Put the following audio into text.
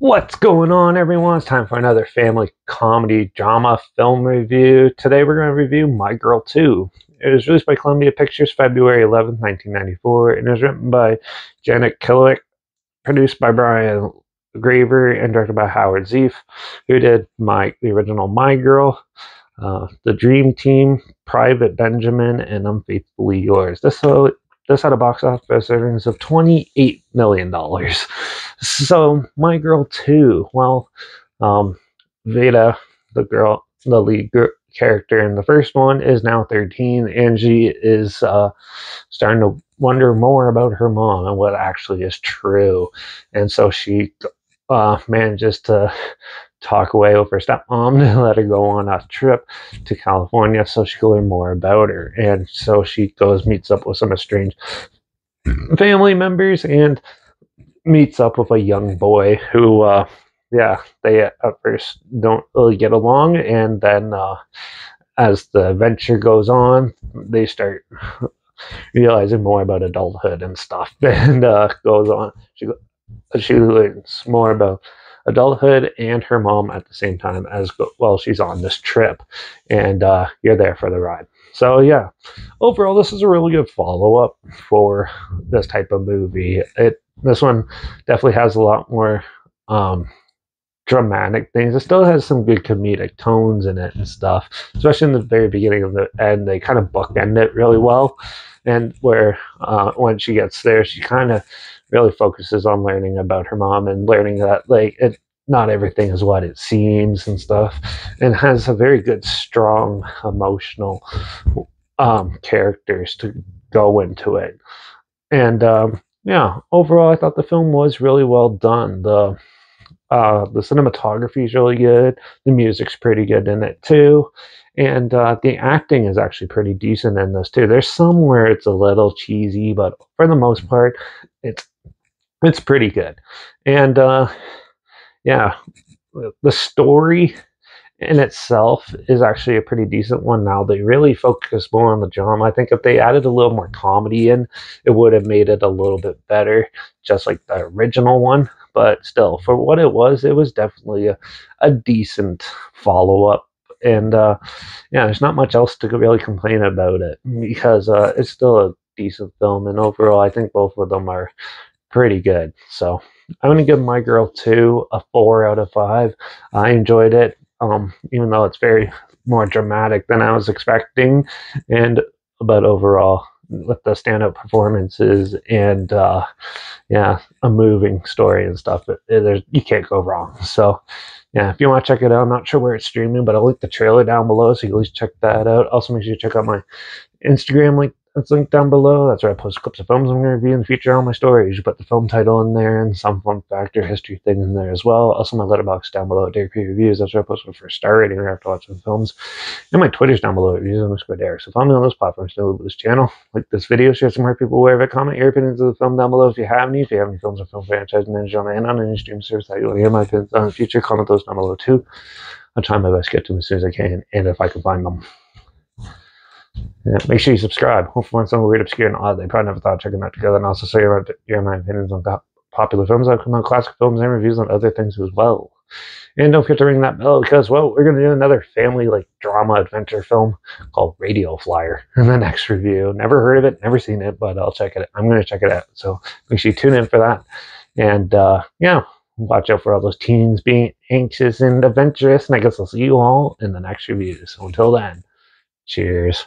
What's going on, everyone? It's time for another family comedy drama film review. Today we're going to review My Girl 2. It was released by Columbia Pictures February 11th, 1994, and it was written by Janet Killick, produced by Brian Graver, and directed by Howard Zeef, who did the original My Girl, The Dream Team, Private Benjamin, and Unfaithfully Yours. This had a box office earnings of $28 million. So, My Girl 2, well, Veda, the lead character in the first one, is now 13, and she is starting to wonder more about her mom and what actually is true. And so she manages to talk away with her stepmom to let her go on a trip to California so she can learn more about her. And so she meets up with some estranged family members and meets up with a young boy who, they at first don't really get along. And then as the adventure goes on, they start realizing more about adulthood and stuff. And goes on. She learns more about adulthood and her mom at the same time as she's on this trip, and you're there for the ride. So yeah, overall this is a really good follow-up for this type of movie. This one definitely has a lot more dramatic things. It still has some good comedic tones in it and stuff, especially in the very beginning of the end. They kind of bookend it really well, and where when she gets there, she kind of really focuses on learning about her mom and learning that not everything is what it seems and stuff, and has a very good, strong, emotional characters to go into it. And overall, I thought the film was really well done. The cinematography is really good. The music's pretty good in it too. And the acting is actually pretty decent in this too. There's some where it's a little cheesy, but for the most part, it's pretty good. And the story in itself is actually a pretty decent one. Now they really focus more on the drama. I think if they added a little more comedy in, it would have made it a little bit better, just like the original one. But still, for what it was definitely a decent follow-up. And there's not much else to really complain about it, because it's still a decent film, and overall I think both of them are pretty good. So I'm going to give My Girl 2 a 4 out of 5. I enjoyed it, even though it's very more dramatic than I was expecting. But overall, with the stand-up performances and a moving story and stuff, you can't go wrong. So yeah, if you want to check it out, I'm not sure where it's streaming, but I'll link the trailer down below so you can at least check that out. Also, make sure you check out my Instagram link. That's linked down below. That's where I post clips of films I'm going to review in the future on my stories. You put the film title in there and some fun fact or history thing in there as well. Also, my Letterbox down below at Derek P Reviews. That's where I post my first star rating after watching films. And my Twitter's down below at Reviews_Derek. So follow me on those platforms to know this channel. Like this video, share some more people aware of it. Comment your opinions of the film down below if you have any. If you have any films or film franchises managed on any stream service that you want to hear my opinions on in the future, comment those down below too. I'll try my best to get to them as soon as I can, and if I can find them. Yeah, make sure you subscribe. Hopefully find something weird, obscure, and odd. They probably never thought of checking that together. And also share my opinions on popular films that come out, classic films, and reviews on other things as well. And don't forget to ring that bell, because, well, we're going to do another family drama adventure film called Radio Flyer in the next review. Never heard of it, never seen it, but I'm going to check it out. So make sure you tune in for that. And watch out for all those teens being anxious and adventurous. And I guess I'll see you all in the next review. So until then, cheers.